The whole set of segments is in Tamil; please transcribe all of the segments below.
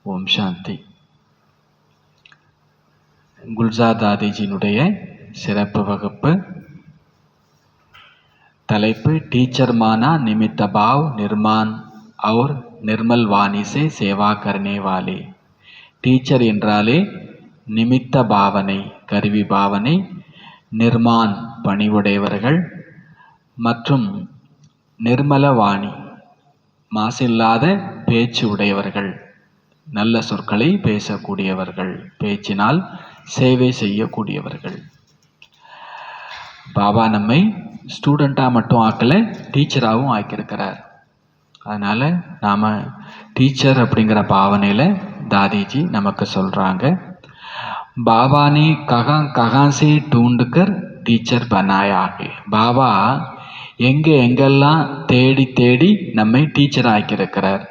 ஓம் சாந்தி. குல்ஜார் தாதிஜியினுடைய சிறப்பு வகுப்பு. தலைப்பு टीचर माना निमित्त भाव निर्माण और निर्मल वाणी से सेवा करने वाले. டீச்சர் என்றாலே நிமித்த பாவனை, கருவி பாவனை, நிர்மான் பணிவுடையவர்கள் மற்றும் நிர்மல வாணி மாசில்லாத பேச்சு உடையவர்கள், நல்ல சொற்களை பேசக்கூடியவர்கள், பேச்சினால் சேவை செய்யக்கூடியவர்கள். பாபா நம்மை ஸ்டூடெண்ட்டாக மட்டும் ஆக்கலை, டீச்சராகவும் ஆக்கியிருக்கிறார். அதனால் நாம் டீச்சர் அப்படிங்கிற பாவனையில் தாதிஜி நமக்கு சொல்கிறாங்க, பாபா ने कहाँ से ढूंढकर டீச்சர் बनाया है. பாபா எங்கெல்லாம் தேடி தேடி நம்மை டீச்சர் ஆக்கியிருக்கிறார்.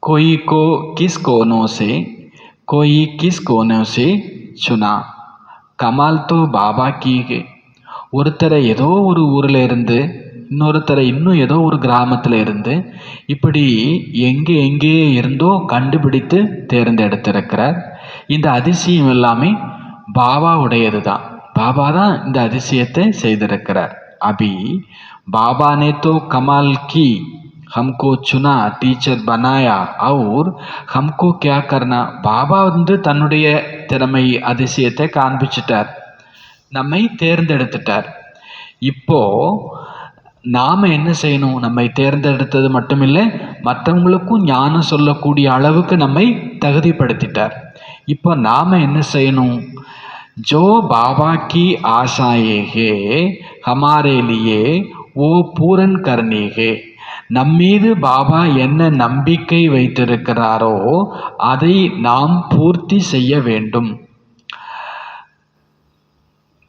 कोई को किस कोनों से, कोई किस कोनों से चुना. கமால் तो பாபா की है. ஒருத்தரை ஏதோ ஒரு ஊரில் இருந்து, இன்னொருத்தரை இன்னும் ஏதோ ஒரு கிராமத்தில் இருந்து, இப்படி எங்கே இருந்தோ கண்டுபிடித்து தேர்ந்தெடுத்திருக்கிறார். இந்த அதிசயம் எல்லாமே பாபாவுடையது தான். பாபா தான் இந்த அதிசயத்தை செய்திருக்கிறார். அபி பாபா ने तो कमाल की, हमको चुना, டீச்சர் बनाया और हमको क्या करना. பாபா தன்னுடைய திறமை அதிசயத்தை காண்பிச்சிட்டார், நம்மை தேர்ந்தெடுத்துட்டார். இப்போ நாம் என்ன செய்யணும்? நம்மை தேர்ந்தெடுத்தது மட்டுமில்லை, மற்றவங்களுக்கும் ஞானம் சொல்லக்கூடிய அளவுக்கு நம்மை தகுதிப்படுத்திட்டார். இப்போ நாம் என்ன செய்யணும்? जो बाबा की आशाएं है हमारे लिए वो पूरन करनी है. நம்மீது பாபா என்ன நம்பிக்கை வைத்திருக்கிறாரோ அதை நாம் பூர்த்தி செய்ய வேண்டும்.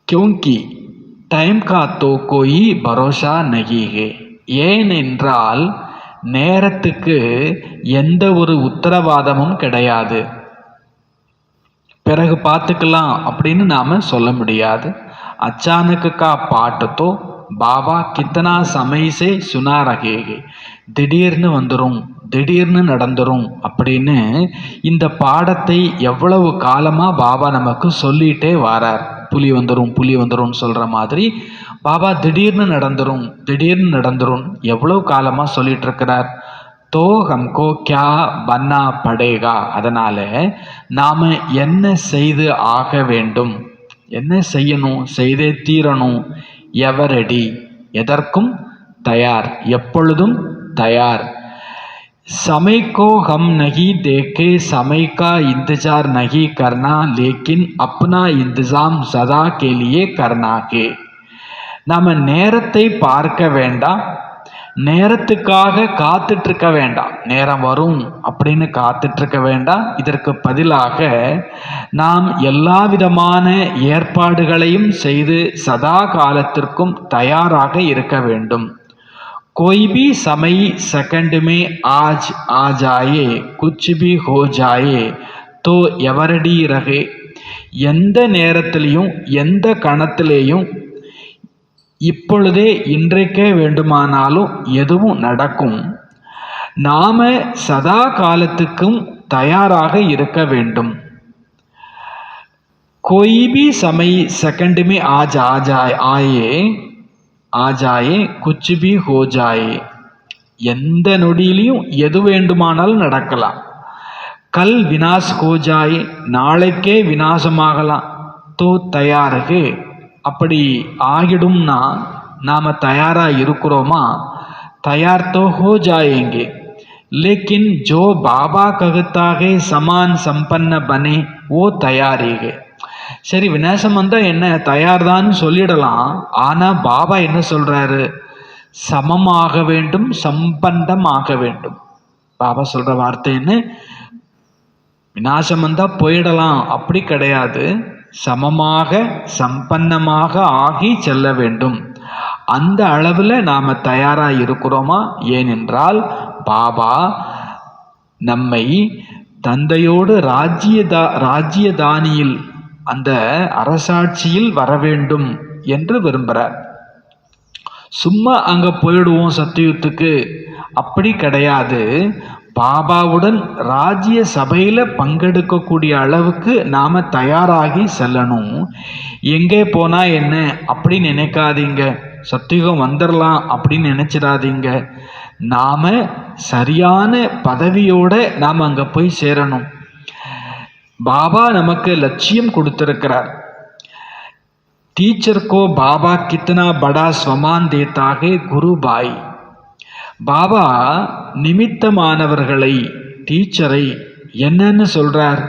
क्योंकि टाइम का तो कोई भरोसा नहीं है. ஏனென்றால் நேரத்துக்கு எந்த ஒரு உத்தரவாதமும் கிடையாது. பிறகு பார்த்துக்கலாம் அப்படின்னு நாம் சொல்ல முடியாது. அச்சானக்கு கா பாட்டு தோ பாபா கித்தனா சமயசே சுனா ரகேகே. திடீர்னு வந்துடும், திடீர்னு நடந்துடும் அப்படின்னு இந்த பாடத்தை எவ்வளவு காலமாக பாபா நமக்கு சொல்லிகிட்டே வாரார். புலி வந்துடும் சொல்கிற மாதிரி பாபா திடீர்னு நடந்துடும் எவ்வளவு காலமாக சொல்லிட்டு இருக்கிறார். तो हमको क्या बनना पड़ेगा. அதனால் நாம் என்ன செய்து ஆக வேண்டும், என்ன செய்யணும், செய்தே தீரணும். எவரடி, எதற்கும் தயார், எப்பொழுதும் தயார். समय को हम नहीं देखे, समय का इंतजार नहीं करना, लेकिन अपना इंतजाम सदा के लिए करना है. நாம் நேரத்தை பார்க்க வேண்டாம், நேரத்துக்காக காத்துட்ருக்க வேண்டாம், நேரம் வரும் அப்படின்னு காத்துட்ருக்க வேண்டாம். இதற்கு பதிலாக நாம் எல்லா விதமான ஏற்பாடுகளையும் செய்து சதா காலத்திற்கும் தயாராக இருக்க வேண்டும். कोई भी समय सेकंड में आज आ जाए, कुछ भी हो जाए तो எவரடி ரகே. எந்த நேரத்திலையும் எந்த கணத்திலேயும் இப்பொழுதே இன்றைக்கே வேண்டுமானாலும் எதுவும் நடக்கும். நாம சதா காலத்துக்கும் தயாராக இருக்க வேண்டும். कोई भी समय सेकंड में आज आ जाए कुछ भी हो जाए. எந்த நொடியிலையும் எது வேண்டுமானாலும் நடக்கலாம். கல் வினாஷ் ஹோ ஜாயே, நாளைக்கே வினாசமாகலாம். தோ தயாரகே, அப்படி ஆகிடும்னா நாம் தயாராக இருக்கிறோமா? தயார் தோ ஹோ ஜாயேங்கே. लेकिन जो बाबा कहता है समान संपन्न बने वो तैयारेगे. சரி, விநாசம் வந்தால் என்ன, தயார்தான்னு சொல்லிடலாம். ஆனால் பாபா என்ன சொல்கிறாரு? சமமாக வேண்டும், சம்பந்தமாக வேண்டும். பாபா சொல்கிற வார்த்தை என்ன? விநாசம் வந்தால் போயிடலாம் அப்படி கிடையாது, சமமாக சம்பன்னமாக ஆகி செல்ல வேண்டும். அந்த அளவில் நாம் தயாராக இருக்கிறோமா? ஏனென்றால் பாபா நம்மை தந்தையோடு ராஜ்யதானியில், அந்த அரசாட்சியில் வர வேண்டும் என்று விரும்புகிறார். சும்மா அங்கே போயிடுவோம் சத்தியுத்துக்கு அப்படி கிடையாது. பாபாவுடன் ராஜ்ய சபையில் பங்கெடுக்கக்கூடிய அளவுக்கு நாம் தயாராகி செல்லணும். எங்கே போனால் என்ன அப்படின்னு நினைக்காதீங்க, சத்தியுகம் வந்துடலாம் அப்படின்னு நினச்சிடாதீங்க. நாம் சரியான பதவியோட நாம் அங்கே போய் சேரணும். பாபா நமக்கு லட்சியம் கொடுத்திருக்கிறார். टीचर को बाबा कितना बड़ा सम्मान देता है गुरु भाई. பாபா நிமித்தமானவர்களை, டீச்சரை என்னன்னு சொல்றார்?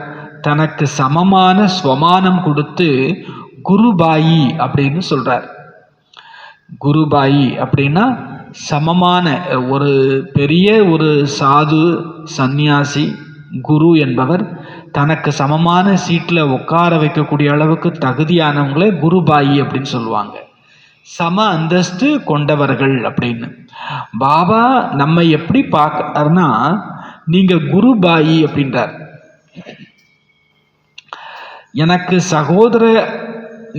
தனக்கு சமமான ஸ்வமானம் கொடுத்து குருபாயி அப்படின்னு சொல்றார். குருபாயி அப்படின்னா சமமான ஒரு பெரிய ஒரு சாது சந்நியாசி குரு என்பவர் தனக்கு சமமான சீட்டில் உட்கார வைக்கக்கூடிய அளவுக்கு தகுதியானவங்களே குருபாயி அப்படின்னு சொல்லுவாங்க. சம அந்தஸ்து கொண்டவர்கள் அப்படின்னு. பாபா நம்ம எப்படி பார்க்கறாருன்னா, நீங்க குருபாயி அப்படின்றார். எனக்கு சகோதர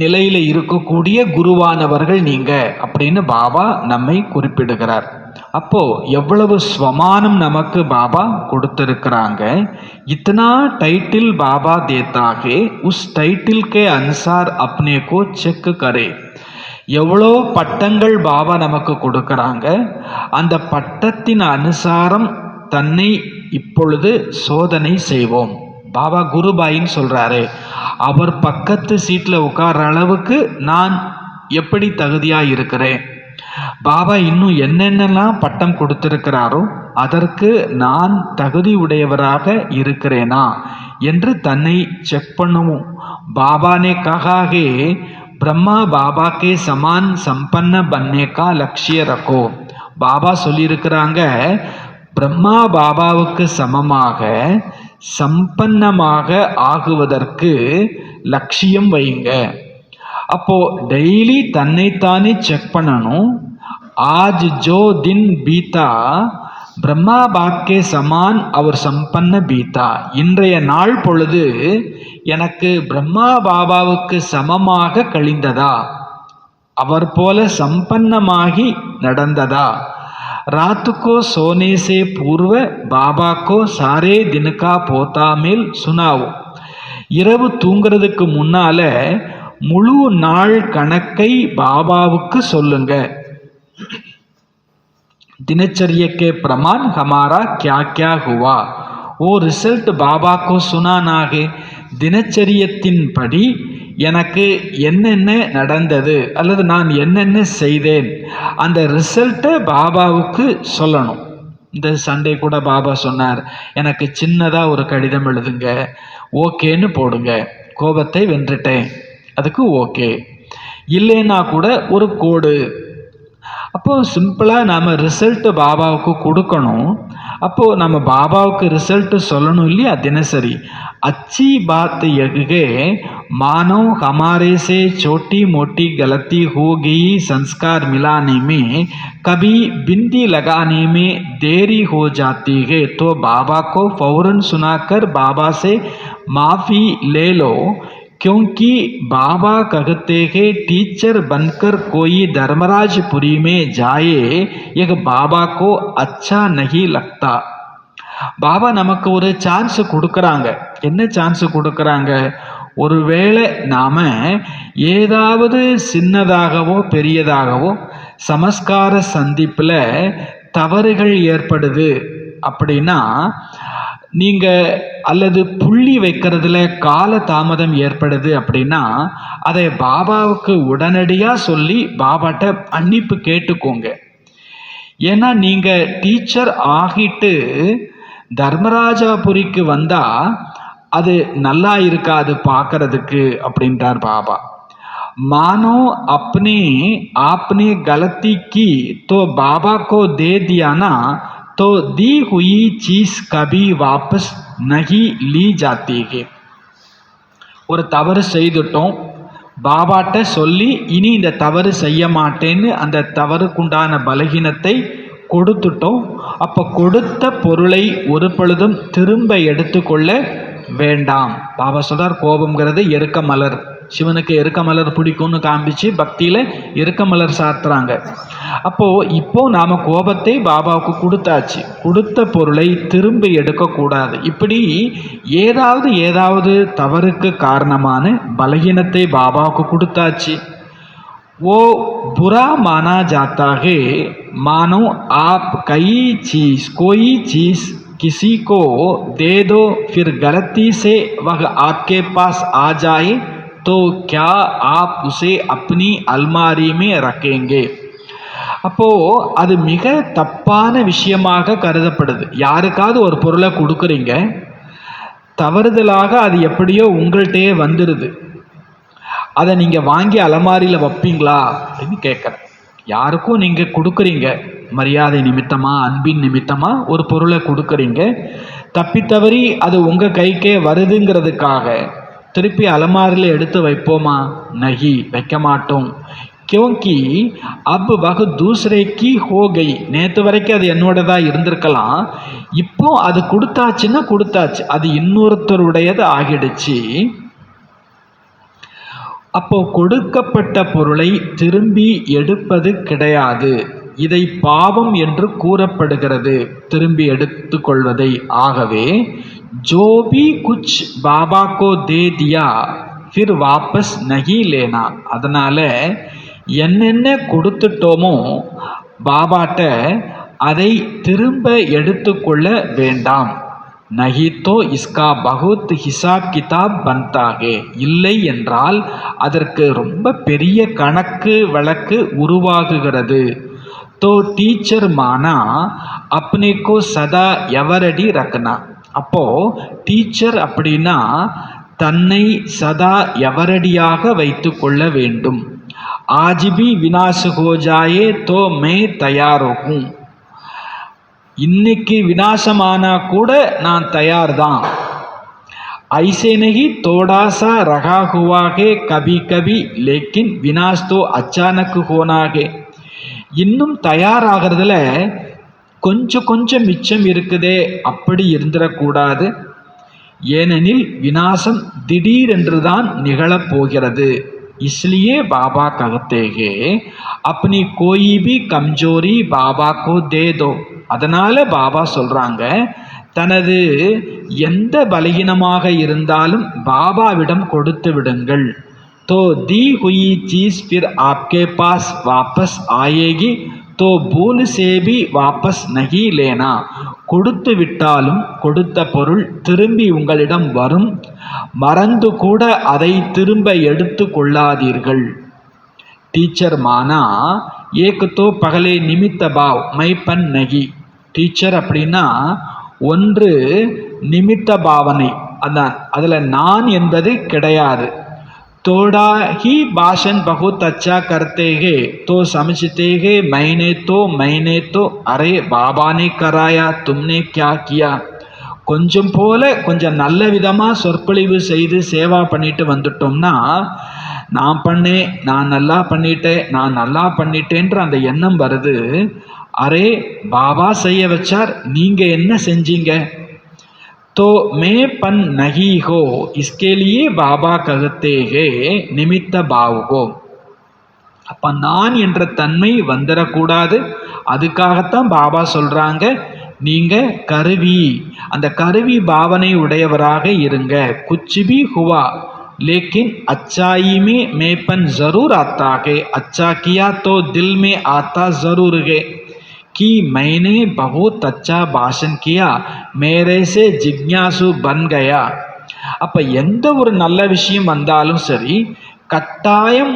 நிலையில இருக்கக்கூடிய குருவானவர்கள் நீங்க அப்படின்னு பாபா நம்மை குறிப்பிடுகிறார். அப்போ எவ்வளவு ஸ்வமானம் நமக்கு பாபா கொடுத்திருக்கிறாங்க. इतना टाइटिल बाबा देता है, उस टाइटिल के अनुसार अपने को चेक करे. எவ்வளோ பட்டங்கள் பாபா நமக்கு கொடுக்கறாங்க, அந்த பட்டத்தின் அனுசாரம் தன்னை இப்பொழுது சோதனை செய்வோம். பாபா குருபாயின்னு சொல்றாரு, அவர் பக்கத்து சீட்டில் உட்கார்ற அளவுக்கு நான் எப்படி தகுதியாக இருக்கிறேன், பாபா இன்னும் என்னென்னலாம் பட்டம் கொடுத்திருக்கிறாரோ அதற்கு நான் தகுதி உடையவராக இருக்கிறேனா என்று தன்னை செக் பண்ணுவோம். बाबा ने कहा है ब्रह्मा बाबा के समान संपन्न बनने का लक्ष्य रखो. பாபா சொல்லியிருக்கிறாங்க, பிரம்மா பாபாவுக்கு சமமாக சம்பன்னமாக ஆகுவதற்கு லட்சியம் வைங்க. அப்போ டெய்லி தன்னைத்தானே செக் பண்ணணும். ஆஜ் ஜோ தின் பீதா பிரம்மா பாக்கே சமான் அவர் சம்பன்ன பீதா. இன்றைய நாள் பொழுது எனக்கு பிரம்மா பாபாவுக்கு சமமாக கழிந்ததா, அவர் போல சம்பன்னமாகி நடந்ததா. ராத்துக்கோ சோனே சே பூர்வ பாபாக்கோ சாரே தினக்கா போத்தா மேல் சுனாவும். இரவு தூங்குறதுக்கு முன்னால முழு நாள் கணக்கை பாபாவுக்கு சொல்லுங்க. दिनचर्या के प्रमाण हमारा क्या क्या हुआ, वो रिजल्ट बाबा को सुनाना है. தினச்சரியத்தின் படி எனக்கு என்னென்ன நடந்தது அல்லது நான் என்னென்ன செய்தேன் அந்த ரிசல்ட்டை பாபாவுக்கு சொல்லணும். இந்த சண்டே கூட பாபா சொன்னார், எனக்கு சின்னதாக ஒரு கடிதம் எழுதுங்க, ஓகேன்னு போடுங்க. கோபத்தை வென்றுட்டேன், அதுக்கு ஓகே. இல்லைன்னா கூட ஒரு கோடு. அப்போது சிம்பிளாக நாம் ரிசல்ட்டு பாபாவுக்கு கொடுக்கணும். அப்போது நம்ம பாபாவுக்கு ரிசல்ட்டு சொல்லணும் இல்லையா தினசரி. अच्छी बात यह है मानो हमारे से छोटी मोटी गलती हो गई, संस्कार मिलाने में कभी बिंदी लगाने में देरी हो जाती है तो बाबा को फौरन सुनाकर बाबा से माफ़ी ले लो. क्योंकि बाबा कहते हैं टीचर बनकर कोई धर्मराजपुरी में जाए, यह बाबा को अच्छा नहीं लगता. பாபா நமக்கு ஒரு சான்ஸ் கொடுக்குறாங்க. என்ன சான்ஸ் கொடுக்குறாங்க? ஒருவேளை நாம் ஏதாவது சின்னதாகவோ பெரியதாகவோ சமஸ்கார சந்திப்பில் தவறுகள் ஏற்படுது அப்படின்னா, நீங்கள் அல்லது புள்ளி வைக்கிறதுல கால தாமதம் ஏற்படுது அப்படின்னா அதை பாபாவுக்கு உடனடியாக சொல்லி பாபாட்ட மன்னிப்பு கேட்டுக்கோங்க. ஏன்னா நீங்கள் டீச்சர் ஆகிட்டு தர்மராஜாபுரிக்கு வந்தால் அது நல்லா இருக்காது பார்க்கறதுக்கு அப்படின்றார் பாபா. मानो अपने आपने गलती की तो बाबा को दे दिया ना, तो दी हुई चीज कभी वापस नहीं ली जाती है. ஒரு தவறு செய்துட்டோம், பாபாட்ட சொல்லி இனி இந்த தவறு செய்ய மாட்டேன்னு அந்த தவறுக்குண்டான பலகீனத்தை கொடுத்துட்டோம். அப்போ கொடுத்த பொருளை ஒரு பொழுதும் திரும்ப எடுத்துக்கொள்ள வேண்டாம். பாபா சொல்றார், கோபம்ங்கிறது எருக்க மலர், சிவனுக்கு எருக்க மலர் பிடிக்கும்னு காமிச்சு பக்தியில் எருக்க மலர் சாத்துறாங்க. அப்போது இப்போ நாம் கோபத்தை பாபாவுக்கு கொடுத்தாச்சு, கொடுத்த பொருளை திரும்ப எடுக்கக்கூடாது. இப்படி ஏதாவது தவறுக்கு காரணமான பலகீனத்தை பாபாவுக்கு கொடுத்தாச்சு. वो बुरा माना जाता है, मानो आप कोई चीज़ किसी को दे दो, फिर गलती से वह आपके पास आ जाए तो क्या आप उसे अपनी अलमारी में रखेंगे? அப்போது அது மிக தப்பான விஷயமாக கருதப்படுது. யாருக்காவது ஒரு பொருளை கொடுக்குறீங்க, தவறுதலாக அது எப்படியோ உங்கள்கிட்டயே வந்துடுது, அதை நீங்கள் வாங்கி அலமாரியில் வைப்பீங்களா அப்படின்னு கேட்குறேன். யாருக்கும் நீங்கள் கொடுக்குறீங்க, மரியாதை நிமித்தமாக அன்பின் நிமித்தமாக ஒரு பொருளை கொடுக்குறீங்க, தப்பித்தவறி அது உங்கள் கைக்கே வருதுங்கிறதுக்காக திருப்பி அலமாரியில் எடுத்து வைப்போமா? நகி, வைக்க மாட்டோம். क्योंकि अब वह दूसरे की हो गई. நேற்று வரைக்கும் அது என்னோடதாக இருந்திருக்கலாம், இப்போ அது கொடுத்தாச்சுன்னா கொடுத்தாச்சு, அது இன்னொருத்தருடையது ஆகிடுச்சு. அப்போ கொடுக்கப்பட்ட பொருளை திரும்பி எடுப்பது கிடையாது. இதை பாவம் என்று கூறப்படுகிறது, திரும்பி எடுத்து கொள்வதை. ஆகவே ஜோபி குச் பாபா கோ தே தியா ஃபிர் வாபஸ் நஹி லேனா. அதனால் என்னென்ன கொடுத்துட்டோமோ பாபாட்ட அதை திரும்ப எடுத்துக்கொள்ள வேண்டாம். நஹி தோ இஸ்கா பகுத் ஹிசாப் கிதாப் பன்தாகே. இல்லை என்றால் அதற்கு ரொம்ப பெரிய கணக்கு வழக்கு உருவாகுகிறது. தோ டீச்சர் மானா அப்னேக்கோ சதா எவரடி ரக்கனா. அப்போது டீச்சர் அப்படின்னா தன்னை சதா எவரடியாக வைத்து கொள்ள வேண்டும். ஆஜிபி வினாசு ஹோஜாயே தோ மே தயாரோகும். இன்னைக்கு வினாசமானா கூட நான் தயார் தான். ஐசே நஹி தோடா சா ரகா ஹுவா ஹே கபி கபி, லேக்கின் வினாஷ் தோ அச்சானக் ஹோனா ஹே. இன்னும் தயாராகிறதுல கொஞ்சம் மிச்சம் இருக்குதே, அப்படி இருந்துடக்கூடாது. ஏனெனில் வினாசம் திடீரென்று தான் நிகழப்போகிறது. इसलिए बाबा कहते हैं अपनी कोई भी कमजोरी बाबा को दे दो. அதனால் பாபா சொல்கிறாங்க, தனது எந்த பலகீனமாக இருந்தாலும் பாபாவிடம் கொடுத்து விடுங்கள். तो दी हुई चीज़ फिर आपके पास वापस आएगी, तो भूल से भी वापस नहीं लेना. கொடுத்து விட்டாலும் கொடுத்த பொருள் திரும்பி உங்களிடம் வரும், மறந்து கூட அதை திரும்ப எடுத்து கொள்ளாதீர்கள். டீச்சர் மானா ஏக் தோ பகலே நிமித்த பாவ் மைப்பன் நகி. டீச்சர் அப்படின்னா ஒன்று நிமித்த பாவனை, அதான், அதில் நான் என்பது கிடையாது. थोड़ा ही भाषण बहुत अच्छा करते हैं तो समझते हैं मैंने तो अरे बाबा ने कराया तुमने क्या किया. கொஞ்சம் போல கொஞ்சம் நல்ல விதமாக சொற்பொழிவு செய்து சேவா பண்ணிட்டு வந்துட்டோம்னா, நான் பண்ணேன், நான் நல்லா பண்ணிட்டேன்ற அந்த எண்ணம் வருது. அரே பாபா செய்ய வச்சார், நீங்கள் என்ன செஞ்சீங்க? तो मैं पन नहीं हो, इसके लिए बाबा कहते हैं நிமித்த பாவ் ஹோ. அப்போ நான் என்ற தன்மை வந்துடக்கூடாது. அதுக்காகத்தான் பாபா சொல்கிறாங்க, நீங்கள் கருவி, அந்த கருவி பாவனை உடையவராக இருங்க. குச் பி ஹுவா லேக்கின் अच्छाई में मैंपन ज़रूर आता है, अच्छा किया तो दिल में आता ज़रूर है कि मैंने बहुत अच्छा भाषण किया, मेरे से जिज्ञासु बन गया. அப்போ எந்த ஒரு நல்ல விஷயம் வந்தாலும் சரி, கட்டாயம்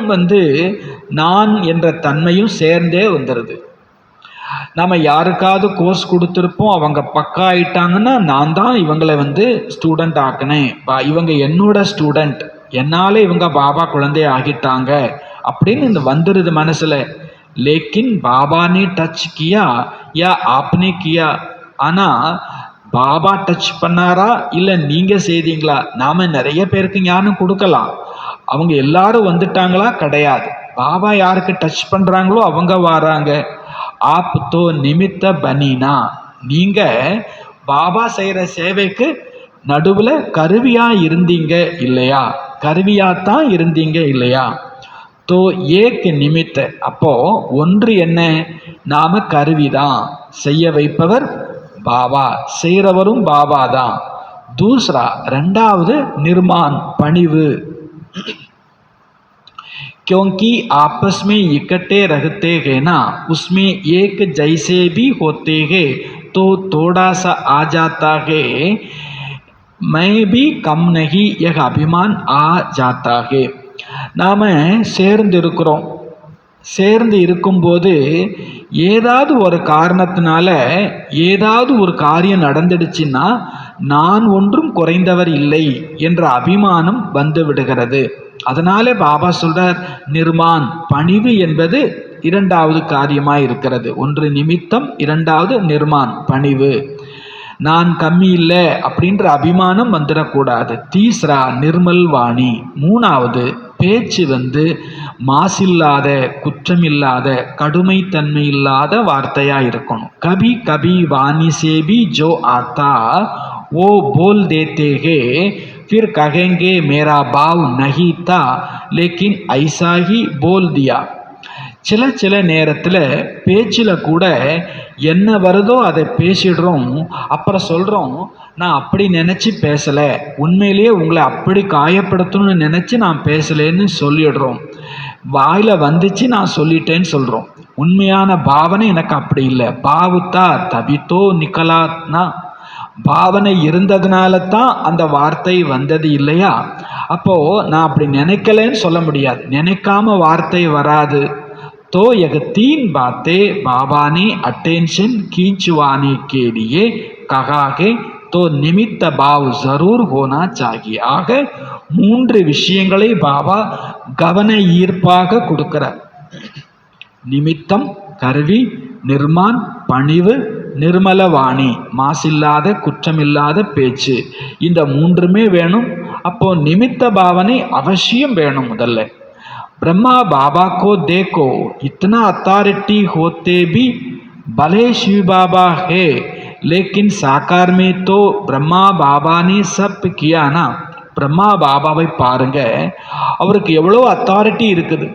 நான் என்ற தன்மையும் சேர்ந்தே வந்துடுது. நம்ம யாருக்காவது கோர்ஸ் கொடுத்துருப்போம், அவங்க பக்கா ஆயிட்டாங்கன்னா நான் தான் இவங்களை ஸ்டூடெண்ட் ஆக்கினேன், இவங்க என்னோட ஸ்டூடெண்ட், என்னால் இவங்க பாபா குழந்தைய ஆகிட்டாங்க அப்படின்னு வந்துடுது மனசில். लेकिन बाबा ने टच किया या आपने किया. ஆனால் பாபா டச் பண்ணாரா இல்லை நீங்கள் செய்தீங்களா? நாம் நிறைய பேருக்கு ஞானம் கொடுக்கலாம், அவங்க எல்லாரும் வந்துட்டாங்களா? கிடையாது. பாபா யாருக்கு டச் பண்ணுறாங்களோ அவங்க வராங்க. ஆப் தோ நிமித்த பனினா, நீங்கள் பாபா செய்கிற சேவைக்கு நடுவில் கருவியாக இருந்தீங்க இல்லையா? கருவியாத்தான் இருந்தீங்க இல்லையா? தோ ஏக் நிமித்த, அப்போ ஒன்று என்ன, நாம கருவிதான், செய்ய வைப்பவர் பாபா, செய்கிறவரும் பாபா தான். தூசரா ரெண்டாவது நிர்மான் பணிவு. क्योंकि आपस में इकट्ठे रहते हैं ना, उसमें एक जैसे भी होते हैं तो थोड़ा सा आ जाता है मैं भी कम नहीं, यह अभिमान आ जाता है. நாம் சேர்ந்து இருக்கிறோம், சேர்ந்து இருக்கும்போது ஏதாவது ஒரு காரணத்தினால ஏதாவது ஒரு காரியம் நடந்துடுச்சுன்னா நான் ஒன்றும் குறைந்தவர் இல்லை என்ற அபிமானம் வந்து விடுகிறது. அதனால பாபா சொல்றார், நிர்மான் பணிவு என்பது இரண்டாவது காரியமாய் இருக்கிறது. ஒன்று நிமித்தம், இரண்டாவது நிர்மான் பணிவு. நான் கம்மி இல்லை அப்படின்ற அபிமானம் வந்துடக்கூடாது. தீஸ்ரா நிர்மல் வாணி, மூணாவது பேச்சு மாசில்லாத, குற்றமில்லாத, கடுமைத்தன்மை இல்லாத வார்த்தையா இருக்கணும். கபி கபி வாணி சேபி ஜோ ஆத்தா ஓ போல் தேத்தே ஹே फिर कहेंगे मेरा भाव नहीं था लेकिन ऐसा ही बोल दिया. சில நேரத்தில் பேச்சில் கூட என்ன வருதோ அதை பேசிடுறோம். அப்புறம் சொல்கிறோம், நான் அப்படி நினச்சி பேசலை, உண்மையிலேயே உங்களை அப்படி காயப்படுத்தணும்னு நினச்சி நான் பேசலேன்னு சொல்லிடுறோம். வாயில் வந்துச்சு நான் சொல்லிட்டேன்னு சொல்கிறோம். உண்மையான பாவனை எனக்கு அப்படி இல்லை. பாவுத்தா தபித்தோ நிக்கலாத்னா, பாவனை இருந்ததுனால தான் அந்த வார்த்தை வந்தது இல்லையா? அப்போது நான் அப்படி நினைக்கலன்னு சொல்ல முடியாது, நினைக்காம வார்த்தை வராது. तो यह तीन बातें बाबा ने अटेंशन खींचवाने के लिए कहा है, तो निमित्त भाव जरूर होना चाहिए. ஆக மூன்று விஷயங்களை பாபா கவன ஈர்ப்பாக கொடுக்கிறார். நிமித்தம் கருவி, நிர்மான் பணிவு, நிர்மலவாணி மாசில்லாத குற்றமில்லாத பேச்சு. இந்த மூன்றுமே வேணும். அப்போ நிமித்த பாவனை அவசியம் வேணும். முதல்ல ब्रह्मा बाबा को देखो, इतना अथॉरिटी होते भी भले शिव बाबा है लेकिन साकार में तो ब्रह्मा बाबा ने सब किया ना. ब्रह्मा பாபாவை பாருங்க, அவருக்கு எவ்வளோ அத்தாரிட்டி இருக்குது.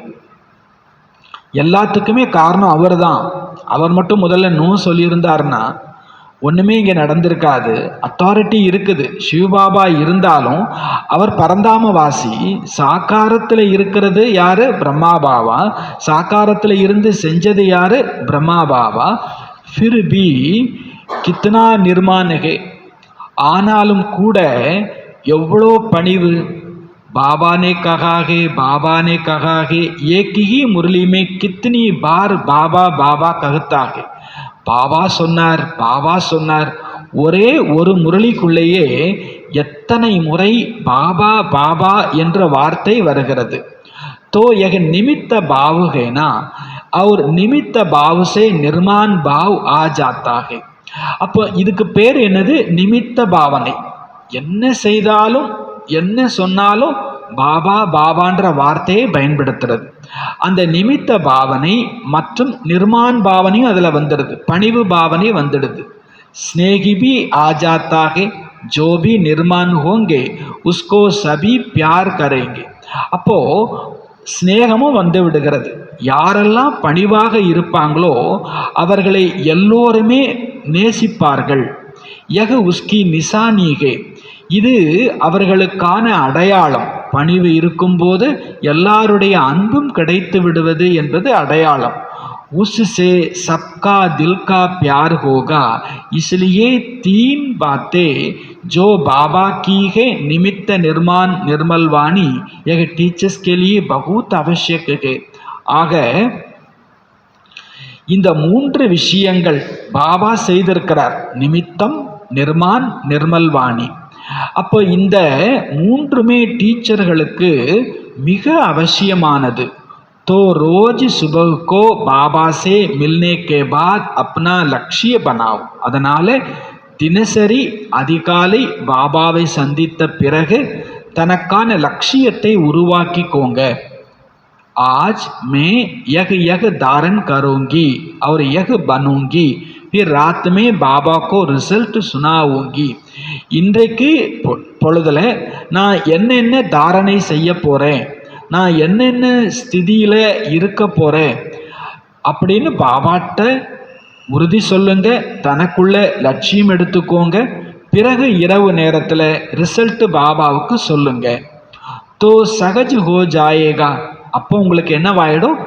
எல்லாத்துக்குமே காரணம் அவர் தான். அவர் மட்டும் முதல்ல நோ சொல்லியிருந்தாருன்னா ஒன்றுமே இங்கே நடந்திருக்காது. அத்தாரிட்டி இருக்குது. சிவபாபா இருந்தாலும் அவர் பரந்தாமவாசி. சாக்காரத்தில் இருக்கிறது யாரு? பிரம்மா பாபா. சாக்காரத்தில் இருந்து செஞ்சது யாரு? பிரம்மா பாபா. फिर भी कितना निर्माण है, ஆனாலும் கூட எவ்வளோ பணிவு. बाबा ने कहा है, बाबा ने कहा है, एक ही मुरली में कितनी बार बाबा बाबा कहता है. பாபா சொன்னார், பாபா சொன்னார். ஒரே ஒரு முரளிக்குள்ளேயே எத்தனை முறை பாபா பாபா என்ற வார்த்தை வருகிறது. तो यह निमित्त भाव है ना, और निमित्त भाव से निर्माण भाव आ जाता है. அப்போ இதுக்கு பேர் என்னது? நிமித்த பாவனை. என்ன செய்தாலும் என்ன சொன்னாலும் பாபா பாபான்ற வார்த்தையை பயன்படுத்துறது. அந்த நிமித்த பாவனை மற்றும் நிர்மான் பாவனையும் அதில் வந்துடுது. பணிவு பாவனை வந்துடுது. ஸ்நேகி பி ஆ ஜாத்தா ஹே, ஜோ பி நிர்மான் ஹோங்கே உஸ்கோ சபி பியார் கரேங்கே. அப்போ ஸ்நேகமும் வந்து விடுகிறது. யாரெல்லாம் பணிவாக இருப்பாங்களோ அவர்களை எல்லோருமே நேசிப்பார்கள். யக உஸ்கி நிசானிகே, இது அவர்களுக்கான அடையாளம். பணிவு இருக்கும்போது எல்லாருடைய அன்பும் கிடைத்து விடுவது என்பது அடையாளம். उससे सबका दिल का प्यार होगा, इसलिए तीन बातें जो बाबा की है, निमित्त निर्माण निर्मल वाणी, यह टीचर्स के लिए बहुत आवश्यक है. ஆக இந்த மூன்று விஷயங்கள் பாபா செய்திருக்கிறார். நிமித்தம், நிர்மான், நிர்மல் வாணி. அப்போ இந்த மூன்றுமே டீச்சர்களுக்கு மிக அவசியமானது. तो रोज सुबह को बाबा से मिलने के बाद अपना लक्ष्य बनाओ. அதனால தினசரி அதிகாலை பாபாவை சந்தித்த பிறகு தனக்கான லட்சியத்தை உருவாக்கிக்கோங்க. आज मैं यह यह धारण करूंगी और यह बनूंगी, फिर रात में बाबा को रिजल्ट सुनाऊंगी. இன்றைக்கு பொழுதுல நான் என்னென்ன தாரணை செய்ய போகிறேன், நான் என்னென்ன ஸ்திதியில் இருக்க போகிறேன் அப்படின்னு பாபாட்ட உறுதி சொல்லுங்க. தனக்குள்ள லட்சியம் எடுத்துக்கோங்க. பிறகு இரவு நேரத்தில் ரிசல்ட் பாபாவுக்கு சொல்லுங்க. தோ சகஜ் ஹோ ஜாயேகா. அப்போ உங்களுக்கு என்னவாயிடும்?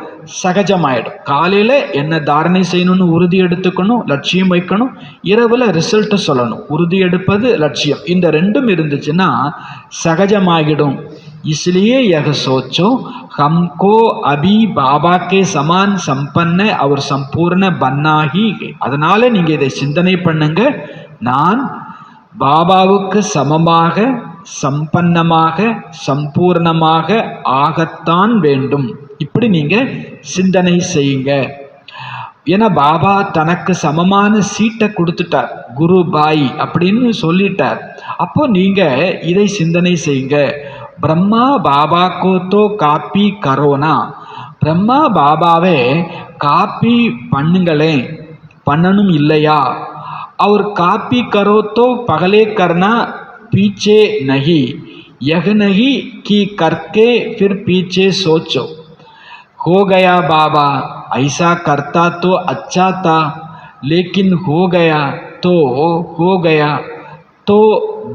சகஜமாயிடும். காலையில் என்ன தாரணை செய்யணும்னு உறுதி எடுத்துக்கணும், லட்சியம் வைக்கணும். இரவில் ரிசல்ட்டு சொல்லணும். உறுதி எடுப்பது, லட்சியம், இந்த ரெண்டும் இருந்துச்சுன்னா சகஜமாகிடும். इसलिए यह सोचो हमको अभी बाबा के समान संपन्न और संपूर्ण बनना ही है. அதனால நீங்க இதை சிந்தனை பண்ணுங்க. நான் பாபாவுக்கு சமமாக, சம்பன்னமாக, சம்பூர்ணமாக ஆகத்தான் வேண்டும். இப்படி நீங்க சிந்தனை செய்யுங்க. ஏன்னா பாபா தனக்கு சமமான சீட்டை கொடுத்துட்டார், குரு பாய் அப்படின்னு சொல்லிட்டார். அப்போ நீங்க இதை சிந்தனை செய்யுங்க. பிரம்மா பாபா கோ தோ காப்பி கரோனா. பிரம்மா பாபாவே காப்பி பண்ணுங்களேன், பண்ணணும் இல்லையா? அவர் காப்பி கரோ தோ பகலே கர்னா पीछे नहीं, यह नहीं कि करके फिर पीछे सोचो. हो गया बाबा, ऐसा करता तो अच्छा था, लेकिन हो गया तो हो गया, तो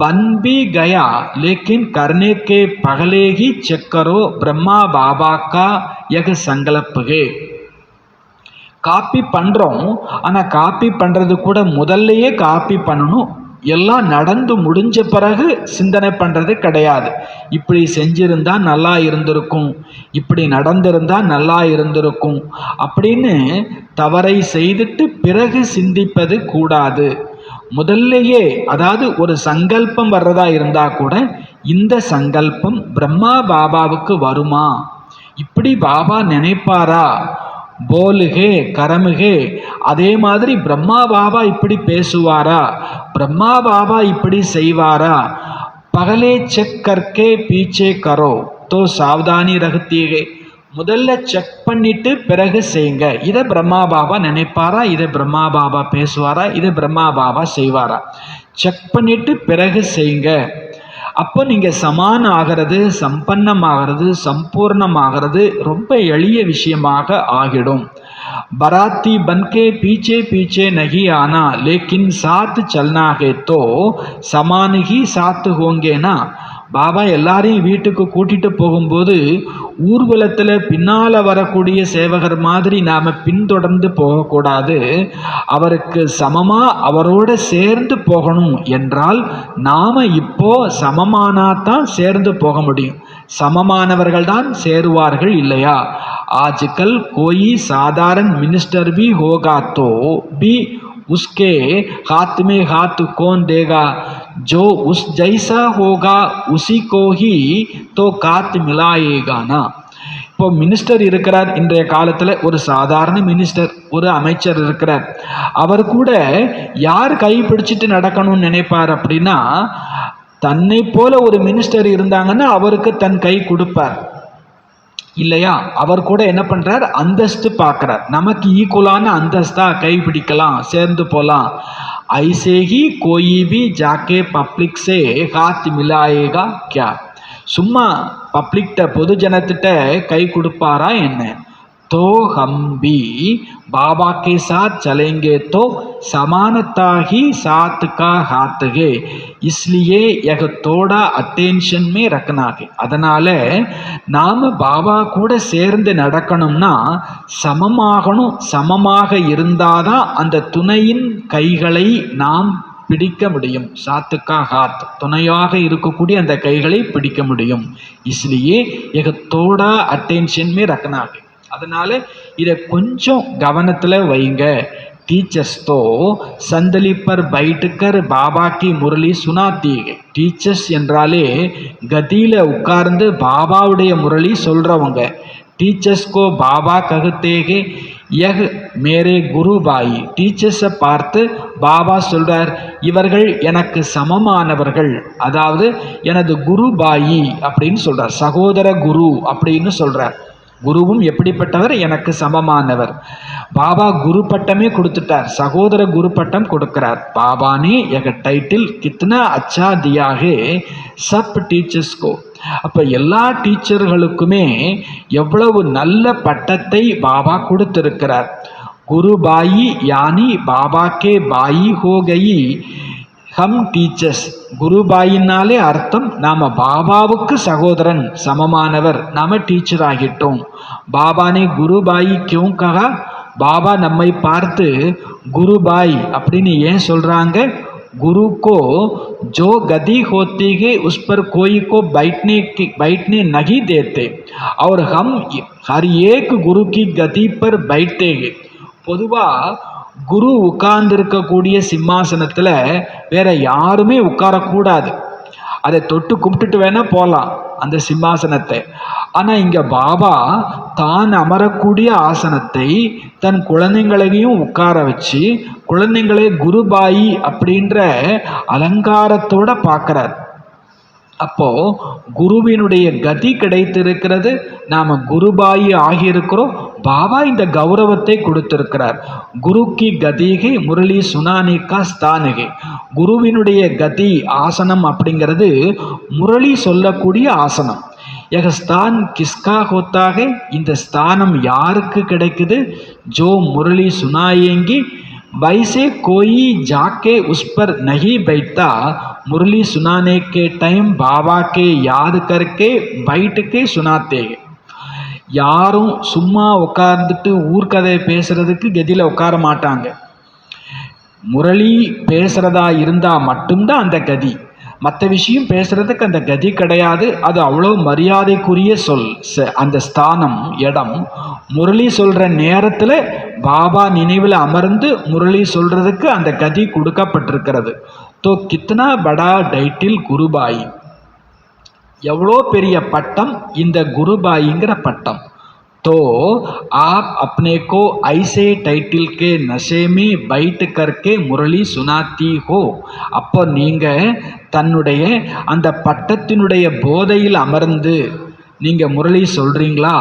बन भी गया, लेकिन करने के पहले ही चेक करो. ब्रह्मा बाबा का यह संकल्प है. காப்பி பண்ணுறோம், ஆனால் காப்பி பண்ணுறது கூட முதல்லையே காப்பி பண்ணணும். எல்லாம் நடந்து முடிஞ்ச பிறகு சிந்தனை பண்ணுறது கிடையாது. இப்படி செஞ்சிருந்தா நல்லா இருந்திருக்கும், இப்படி நடந்திருந்தா நல்லா இருந்திருக்கும் அப்படின்னு தவறை செய்துட்டு பிறகு சிந்திப்பது கூடாது. முதல்லையே, அதாவது ஒரு சங்கல்பம் வர்றதா இருந்தால் கூட இந்த சங்கல்பம் பிரம்மா பாபாவுக்கு வருமா, இப்படி பாபா நினைப்பாரா, போலுகே கரமுகே, அதே மாதிரி பிரம்மா பாபா இப்படி பேசுவாரா, பிரம்மா பாபா இப்படி செய்வாரா, பகலே செக் கர்க்கே பீச்சே கரோ தோ சாவதானி ரகத்தீகே. முதல்ல செக் பண்ணிட்டு பிறகு செய்யுங்க. இதை பிரம்மா பாபா நினைப்பாரா, இதை பிரம்மா பாபா பேசுவாரா, இதை பிரம்மா பாபா செய்வாரா, செக் பண்ணிட்டு பிறகு செய்யுங்க. அப்போ நீங்கள் சமான ஆகிறது, சம்பன்னமாகிறது, சம்பூர்ணமாகிறது ரொம்ப எளிய விஷயமாக ஆகிடும். பராத்தி பன்கே பீச்சே பீச்சே நகி ஆனா லேக்கின் சாத்து சல்னாகே தோ சமானகி சாத்து ஹோங்கேனா. பாபா எல்லாரையும் வீட்டுக்கு கூட்டிகிட்டு போகும்போது ஊர்வலத்தில் பின்னால் வரக்கூடிய சேவகர் மாதிரி நாம் பின்தொடர்ந்து போகக்கூடாது. அவருக்கு சமமாக அவரோட சேர்ந்து போகணும் என்றால் நாம் இப்போ சமமானாதான் சேர்ந்து போக முடியும். சமமானவர்கள் தான் சேருவார்கள் இல்லையா? ஆஜ்கல் கோயி சாதாரண மினிஸ்டர் भी होगा तो भी उसके हाथ में हाथ कौन देगा, जो उस जैसा होगा उसी को ही तो कात मिलाएगा ना. இப்போ மினிஸ்டர் இருக்கிறார், இன்றைய காலத்தில் ஒரு சாதாரண மினிஸ்டர், ஒரு அமைச்சர் இருக்கிறார். அவர் கூட யார் கை பிடிச்சிட்டு நடக்கணும்னு நினைப்பார் அப்படின்னா, தன்னை போல ஒரு மினிஸ்டர் இருந்தாங்கன்னா அவருக்கு தன் கை கொடுப்பார் இல்லையா? அவர் கூட என்ன பண்ணுறார், அந்தஸ்து பார்க்குறார். நமக்கு ஈக்குவலான அந்தஸ்தா கை பிடிக்கலாம், சேர்ந்து போகலாம். ஐசே ஹி கோயி பி ஜாக்கே பப்ளிக் சே ஹாத் மிலாயேகா கியா. சும்மா பப்ளிக்கிட்ட, பொது ஜனத்திட்ட கை கொடுப்பாரா என்ன? तो हम भी बाबा के साथ चलेंगे तो समानता ही साथ का हाथ है, इसलिए यह थोड़ा अटेंशन में रखना है. அதனால நாம் பாபா கூட சேர்ந்து நடக்கணும்னா சமமாகணும். சமமாக இருந்தாதான் அந்த துணையின் கைகளை நாம் பிடிக்க முடியும். சாத்துக்கா ஹாத், துணையாக இருக்கக்கூடிய அந்த கைகளை பிடிக்க முடியும். इसलिए यह थोड़ा अटेंशन में रखना है. அதனால் இதை கொஞ்சம் கவனத்தில் வைங்க. டீச்சர்ஸ் தோ சந்தலி பர் பைட்டுக்கர் பாபா கி முரளி சுனாத்தி. டீச்சர்ஸ் என்றாலே கதியில் உட்கார்ந்து பாபாவுடைய முரளி சொல்கிறவங்க. டீச்சர்ஸ் கோ பாபா ககுத்தேகே யஹ் மேரே குரு பாயி. டீச்சர்ஸை பார்த்து பாபா சொல்கிறார், இவர்கள் எனக்கு சமமானவர்கள், அதாவது எனது குரு பாயி அப்படின்னு சொல்கிறார், சகோதர குரு அப்படின்னு சொல்கிறார். குருவும் எப்படிப்பட்டவர்? எனக்கு சமமானவர். பாபா குரு பட்டமே கொடுத்துட்டார், சகோதர குரு பட்டம் கொடுக்கிறார். பாபா ने एक टाइटल कितना अच्छा दिया है सब टीचर्स को. அப்ப எல்லா டீச்சர்களுக்குமே எவ்வளவு நல்ல பட்டத்தை பாபா கொடுத்திருக்கிறார். குரு பாயி யானி பாபா கே பாயி ஹோ கயி ஹம் டீச்சர்ஸ். குருபாயினாலே அர்த்தம் நாம பாபாவுக்கு சகோதரன், சமமானவர், நாம டீச்சர் ஆகிட்டோம். பாபானே குருபாயி கியூ கஹா? பாபா நம்மை பார்த்து குருபாய் அப்படின்னு ஏன் சொல்றாங்க? गुरु को जो गति होती है उस पर कोई को बैठने नहीं देते और हम हर एक गुरु की गति पर बैठते हैं. பொதுவா குரு உட்கார்ந்திருக்கக்கூடிய சிம்மாசனத்தில் வேற யாருமே உட்காரக்கூடாது. அதை தொட்டு கும்பிட்டுட்டு வேணா போகலாம் அந்த சிம்மாசனத்தை. ஆனால் இங்கே பாபா தான் அமரக்கூடிய ஆசனத்தை தன் குழந்தைங்களையும் உட்கார வச்சு குழந்தைங்களை குருபாயி அப்படின்ற அலங்காரத்தோட பார்க்குறார். அப்போ குருவினுடைய கதி கிடைத்திருக்கிறது, நாம குருபாயி ஆகியிருக்கிறோம். பாபா இந்த கௌரவத்தை கொடுத்திருக்கிறார். குரு கி கதிகை முரளி சுனானிகா ஸ்தானகை. குருவினுடைய கதி ஆசனம் அப்படிங்கிறது முரளி சொல்லக்கூடிய ஆசனம். यह स्थान किसका होता है? இந்த ஸ்தானம் யாருக்கு கிடைக்குது? जो मुरली सुनाएंगी वैसे कोई जाके उस पर नहीं बैठता. मुरली सुनाने के टाइम बाबा के याद करके बैठ के सुनाते हैं. யாரும் சும்மா உட்கார்ந்துட்டு ஊர்க்கதை பேசுறதுக்கு கதியில் உட்கார மாட்டாங்க. முரளி பேசுறதா இருந்தா மட்டும்தான் அந்த கதி. மற்ற விஷயம் பேசுறதுக்கு அந்த கதி கிடையாது. அது அவ்வளோ மரியாதைக்குரிய சொல். அந்த ஸ்தானம், இடம். முரளி சொல்ற நேரத்தில் பாபா நினைவில் அமர்ந்து முரளி சொல்றதுக்கு அந்த கதி கொடுக்கப்பட்டிருக்கிறது. தோ கித்னா படா டைட்டில் குருபாயி. எவ்வளோ பெரிய பட்டம் இந்த குருபாயிங்கிற பட்டம். तो आप अपने को ऐसे टाइटल के नशे में बैठ करके मुरली सुनाती हो. அப்போ நீங்கள் தன்னுடைய அந்த பட்டத்தினுடைய போதையில் அமர்ந்து நீங்கள் முரளி சொல்கிறீங்களா?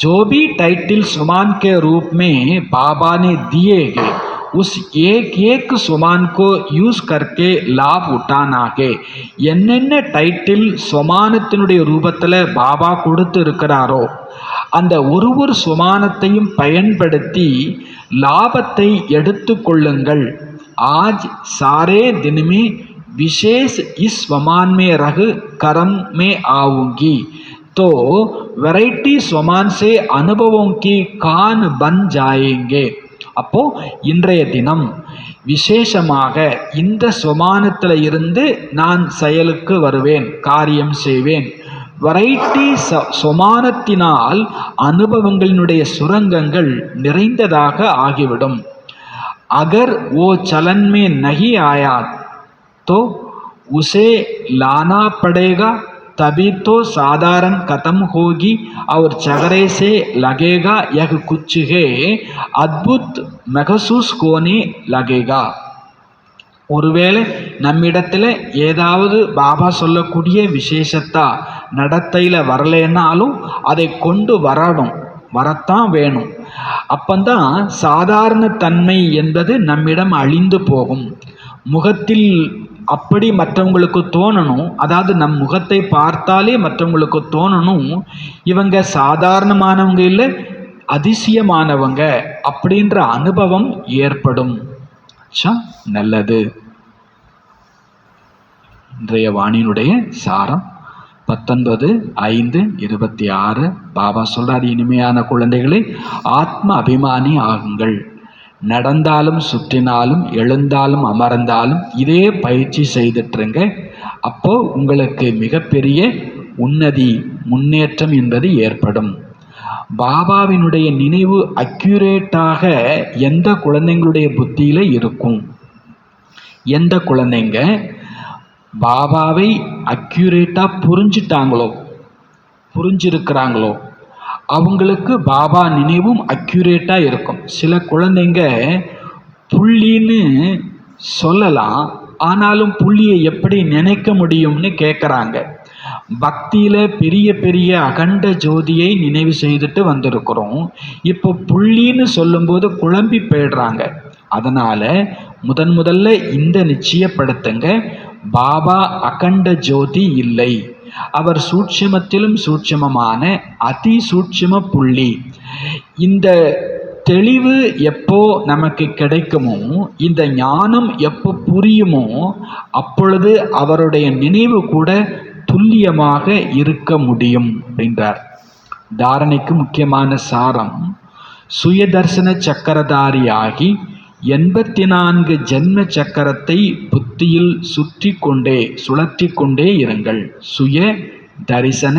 जो भी टाइटल सुमान के रूप में बाबा ने दिए हैं उस एक एक सुमान को யூஸ் करके लाभ उठाना है. என்னென்ன டைட்டில் சுமானத்தினுடைய ரூபத்தில் பாபா கொடுத்து இருக்கிறாரோ அந்த ஒரு சுமானத்தையும் பயன்படுத்தி லாபத்தை எடுத்து கொள்ளுங்கள். आज सारे दिन में विशेष इस स्वमान में रह कर्म में आऊंगी तो वैरायटी स्वमान से अनुभवों की कान बन जाएंगे. அப்போ இன்றைய தினம் விசேஷமாக இந்த சுமானத்தில் இருந்து நான் செயலுக்கு வருவேன், காரியம் செய்வேன். வெரைட்டி சுமானத்தினால் அனுபவங்களினுடைய சுரங்கங்கள் நிறைந்ததாக ஆகிவிடும். அகர் ஓ சலன் மே நஹி ஆயா तो उसे लाना पड़ेगा तभी तो साधारण खत्म होगी और चगरे से लगेगा यह कुछ है अद्भुत महसूस होने लगेगा. ஒருவேளை நம்மிடத்தில் ஏதாவது பாபா சொல்லக்கூடிய விசேஷத்தா நடத்தையில் வரலைன்னாலும் அதை கொண்டு வரத்தான் வேணும். அப்பந்தான் சாதாரண தன்மை என்பது நம்மிடம் அழிந்து போகும். முகத்தில் அப்படி மற்றவங்களுக்கு தோணணும், அதாவது நம் முகத்தை பார்த்தாலே மற்றவங்களுக்கு தோணணும் இவங்க சாதாரணமானவங்க இல்லை, அதிசயமானவங்க அப்படின்ற அனுபவம் ஏற்படும். நல்லது. இன்றைய வாணியினுடைய சாரம் 19/5/26. பாபா சொல்றார், இனிமையான குழந்தைகளை ஆத்ம அபிமானி ஆகுங்கள். நடந்தாலும் சுற்றினாலும் எழுந்தாலும் அமர்ந்தாலும் இதே பயிற்சி செய்துட்டுருங்க. அப்போ உங்களுக்கு மிகப்பெரிய உன்னதி, முன்னேற்றம் என்பது ஏற்படும். பாபாவினுடைய நினைவு அக்யூரேட்டாக எந்த குழந்தைங்களுடைய புத்தியில் இருக்கும்? எந்த குழந்தைங்க பாபாவை அக்யூரேட்டாக புரிஞ்சிருக்கிறாங்களோ அவங்களுக்கு பாபா நினைவும் அக்யூரேட்டாக இருக்கும். சில குழந்தைங்க புள்ளின்னு சொல்லலாம், ஆனாலும் புள்ளியை எப்படி நினைக்க முடியும்னு கேட்குறாங்க. பக்தியில பெரிய பெரிய அகண்ட ஜோதியை நினைவு செய்துட்டு வந்திருக்கிறோம். இப்போ புள்ளின்னு சொல்லும்போது குழம்பி போயிடுறாங்க. அதனால முதல்ல இந்த நிச்சயப்படுத்துங்க, பாபா அகண்ட ஜோதி இல்லை, அவர் சூட்சுமத்திலும் சூட்சுமமான அதி சூட்சும புள்ளி. இந்த தெளிவு எப்போ நமக்கு கிடைக்குமோ, இந்த ஞானம் எப்போ புரியுமோ, அப்பொழுது அவருடைய நினைவு கூட துல்லியமாக இருக்க முடியும் அப்படின்றார். தாரணைக்கு முக்கியமான சாரம், சுயதர்சன சக்கரதாரியாகி 84 ஜென்ம சக்கரத்தை புத்தியில் சுழற்றி கொண்டே இருங்கள். சுய தரிசன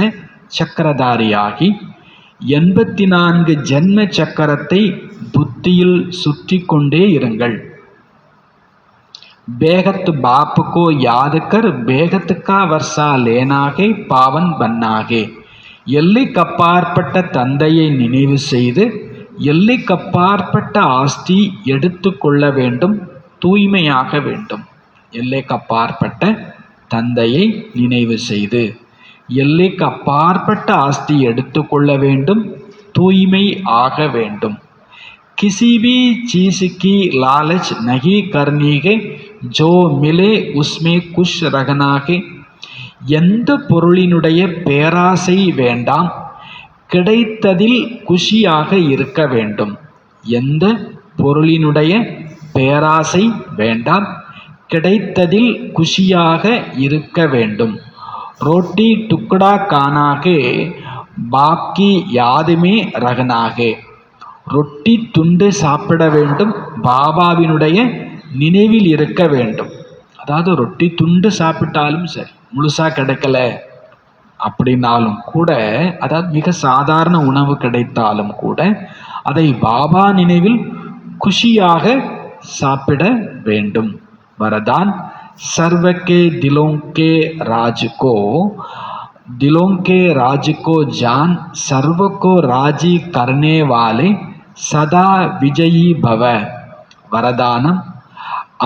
சக்கரதாரியாகி 84 ஜென்ம சக்கரத்தை புத்தியில் சுற்றி கொண்டே இருங்கள். बेगत बाप को याद कर बेगत का वर्षा लेनागे பாவன் பண்ணாகே. எல்லைக்கப்பாற்பட்ட தந்தையை நினைவு செய்து எல்லைக்கப்பாற்பட்ட ஆஸ்தி எடுத்து கொள்ள வேண்டும், தூய்மையாக வேண்டும். எல்லைக்கப்பாற்பட்ட தந்தையை நினைவு செய்து எல்லைக்கு அப்பாற்பட்ட ஆஸ்தி எடுத்து கொள்ள வேண்டும், தூய்மை ஆக வேண்டும். किसी भी चीज की लालच नहीं करनी है, जो मिले उसमें खुश रहना है. எந்த பொருளினுடைய பேராசை வேண்டாம், கிடைத்ததில் குஷியாக இருக்க வேண்டும். எந்த பொருளினுடைய பேராசை வேண்டாம், கிடைத்ததில் குஷியாக இருக்க வேண்டும். रोटी टुकड़ा खाना है, बाकी याद में रहना है. ரொட்டி துண்டு சாப்பிட வேண்டும், பாபாவினுடைய நினைவில் இருக்க வேண்டும். அதாவது ரொட்டி துண்டு சாப்பிட்டாலும் சரி, முழுசா கிடைக்கல அப்படின்னாலும் கூட, அதாவது மிக சாதாரண உணவு கிடைத்தாலும் கூட அதை பாபா நினைவில் குஷியாக சாப்பிட வேண்டும். வரதான் सर्व के दिलों के राज को जान, सर्व को राजी करने वाले சதா விஜயி பவ. வரதானம்,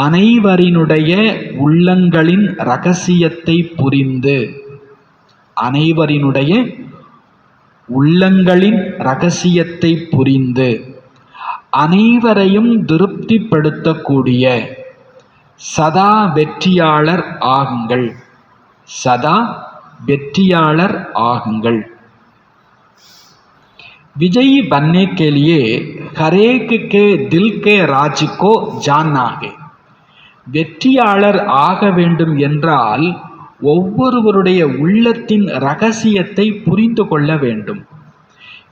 அனைவரினுடைய உள்ளங்களின் ரகசியத்தை புரிந்து, அனைவரினுடைய உள்ளங்களின் ரகசியத்தை புரிந்து அனைவரையும் திருப்திப்படுத்தக்கூடிய சதா வெற்றியாளர் ஆகுங்கள். சதா வெற்றியாளர் ஆகுங்கள். विजयी बनने के लिए हर एक के दिल के राज को जानना है. வெற்றியாளர் ஆக வேண்டும் என்றால் ஒவ்வொருவருடைய உள்ளத்தின் ரகசியத்தை புரிந்து கொள்ள வேண்டும்.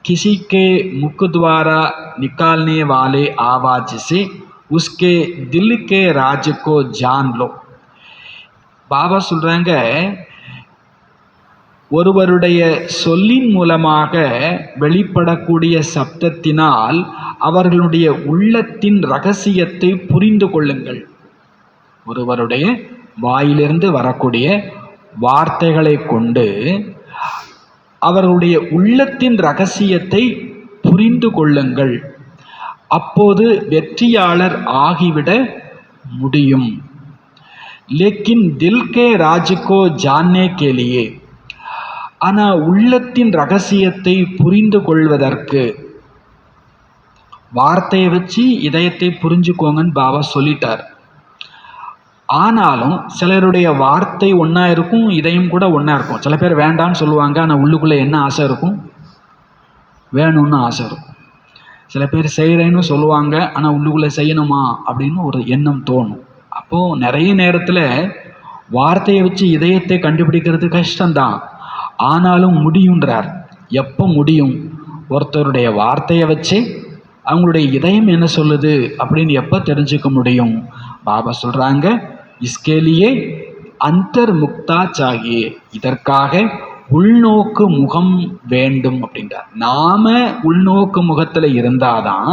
किसी के मुख द्वारा निकालने वाले आवाज से उसके दिल के राज को जान लो. பாபா சொல்றாங்க, ஒருவருடைய சொல்லின் மூலமாக வெளிப்படக்கூடிய சப்தத்தினால் அவர்களுடைய உள்ளத்தின் ரகசியத்தை புரிந்து கொள்ளுங்கள். ஒருவருடைய வாயிலிருந்து வரக்கூடிய வார்த்தைகளை கொண்டு அவர்களுடைய உள்ளத்தின் ரகசியத்தை புரிந்து கொள்ளுங்கள். அப்போது வெற்றியாளர் ஆகிவிட முடியும். லேக்கின் தில் கே ராஜ் கோ ஜான்னே கே லியே, ஆனால் உள்ளத்தின் ரகசியத்தை புரிந்து கொள்வதற்கு வார்த்தையை வச்சு இதயத்தை புரிஞ்சுக்கோங்கன்னு பாபா சொல்லிட்டார். ஆனாலும் சிலருடைய வார்த்தை ஒன்றா இருக்கும், இதயம் கூட ஒன்றா இருக்கும். சில பேர் வேண்டான்னு சொல்லுவாங்க, ஆனால் உள்ளுக்குள்ளே என்ன ஆசை இருக்கும்? வேணும்னு ஆசை இருக்கும். சில பேர் செய்கிறேன்னு சொல்லுவாங்க, ஆனால் உள்ளுக்குள்ளே செய்யணுமா அப்படின்னு ஒரு எண்ணம் தோணும். அப்போது நிறைய நேரத்தில் வார்த்தையை வச்சு இதயத்தை கண்டுபிடிக்கிறது கஷ்டம்தான், ஆனாலும் முடியுன்றார். எப்போ முடியும்? ஒருத்தருடைய வார்த்தையை வச்சு அவங்களுடைய இதயம் என்ன சொல்லுது அப்படின்னு எப்போ தெரிஞ்சுக்க முடியும்? பாபா சொல்கிறாங்க, இஸ்கேலியே அந்தர் முக்தா சாகியே, இதற்காக உள்நோக்கு முகம் வேண்டும் அப்படின்றார். நாம உள்நோக்கு முகத்தில் இருந்தாதான்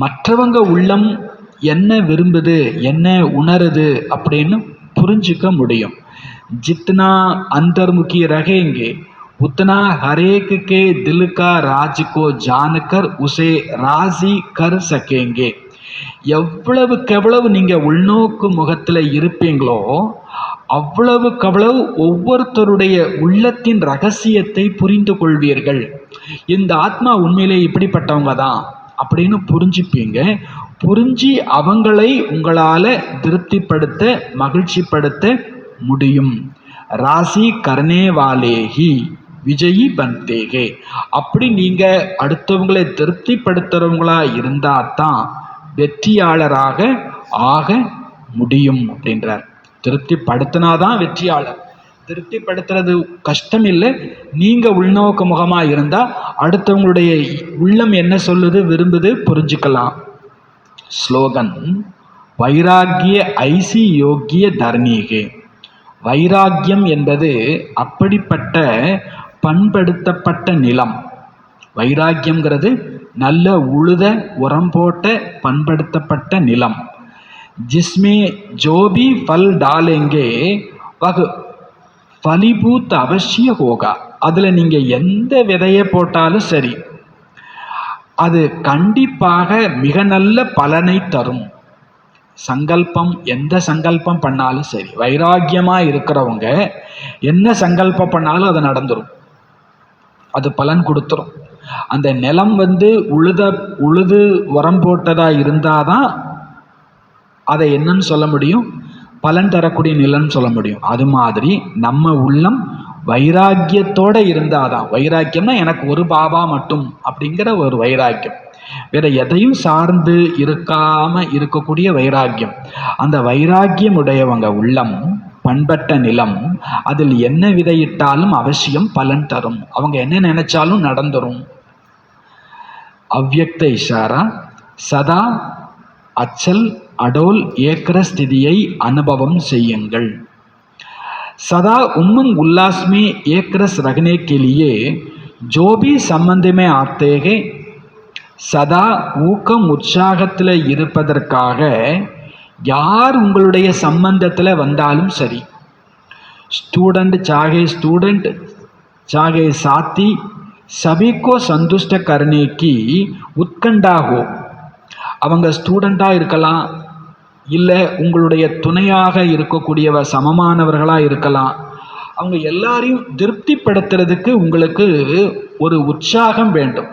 மற்றவங்க உள்ளம் என்ன விரும்புது, என்ன உணருது அப்படின்னு புரிஞ்சுக்க முடியும். जितना अंतर्मुखी रहेंगे उतना हरेक के दिल का राज को जानकर उसे राजी कर सकेंगे. எவ்வளவுக்கு எவ்வளவு நீங்கள் உள்நோக்கு முகத்தில் இருப்பீங்களோ அவ்வளவுக்கவ்வளவு ஒவ்வொருத்தருடைய உள்ளத்தின் ரகசியத்தை புரிந்து கொள்வீர்கள். இந்த ஆத்மா உண்மையிலே இப்படிப்பட்டவங்க தான் அப்படின்னு புரிஞ்சுப்பீங்க. புரிஞ்சு அவங்களை உங்களால் திருப்திப்படுத்த மகிழ்ச்சிப்படுத்த முடியும். ராசி கர்ணேவாலேஹி விஜயி பந்தேகே. அப்படி நீங்கள் அடுத்தவங்களை திருப்திப்படுத்துகிறவங்களா இருந்தால் தான் வெற்றியாளராக ஆக முடியும் அப்படின்றார். திருப்திப்படுத்தினாதான் வெற்றியாளர். திருப்திப்படுத்துறது கஷ்டம் இல்லை. நீங்கள் உள்நோக்கு முகமாக இருந்தால் அடுத்தவங்களுடைய உள்ளம் என்ன சொல்லுது விரும்புது புரிஞ்சுக்கலாம். ஸ்லோகன் வைராக்கிய ஐசி யோக்கிய தர்மீகே. வைராக்கியம் என்பது அப்படிப்பட்ட பண்படுத்தப்பட்ட நிலம். வைராக்கியம்ங்கிறது நல்ல உழுத உரம் போட்ட பண்படுத்தப்பட்ட நிலம். ஜிஸ்மே ஜோபி ஃபல் டாலேங்கே வகு ஃபலிபூத் அவசிய ஹோகா. அதில் நீங்கள் எந்த விதையை போட்டாலும் சரி, அது கண்டிப்பாக மிக நல்ல பலனை தரும். சங்கல்பம், எந்த சங்கல்பம் பண்ணாலும் சரி, வைராக்கியமாக இருக்கிறவங்க என்ன சங்கல்பம் பண்ணாலும் அது நடந்துடும், அது பலன் கொடுத்துரும். அந்த நிலம் உழுது உரம் போட்டதாக இருந்தால் தான் அதை என்னன்னு சொல்ல முடியும், பலன் தரக்கூடிய நிலன்னு சொல்ல முடியும். அது மாதிரி நம்ம உள்ளம் வைராக்கியத்தோடு இருந்தால் தான். வைராக்கியம்னா எனக்கு ஒரு பாபா மட்டும் அப்படிங்கிற ஒரு வைராக்கியம், வேற எதையும் சார்ந்து இருக்கக்கூடிய வைராக்கியம். அந்த வைராக்கியம் உடையவங்க உள்ளம் பண்பட்ட நிலம். அதில் என்ன விதையிட்டாலும் அவசியம் பலன் தரும். அவங்க என்ன நினைச்சாலும் நடந்துரும். அவ்யக்த இஷாரா சதா அச்சல் அடோல் ஏக்கர ஸ்திதியை அனுபவம் செய்யுங்கள். सदा उमंग उल्लास में एक रस रखने के लिए जो भी संबंध में आते हैं, சதா ஊக்கம் உற்சாகத்தில் இருப்பதற்காக யார் உங்களுடைய சம்பந்தத்தில் வந்தாலும் சரி, स्टूडेंट चाहे साथी सभी को संतुष्ट करने की उत्कंठा हो. அவங்க ஸ்டூடெண்ட்டாக இருக்கலாம், இல்லை உங்களுடைய துணையாக இருக்கக்கூடியவ சமமானவர்களாக இருக்கலாம். அவங்க எல்லாரையும் திருப்திப்படுத்துறதுக்கு உங்களுக்கு ஒரு உற்சாகம் வேண்டும்.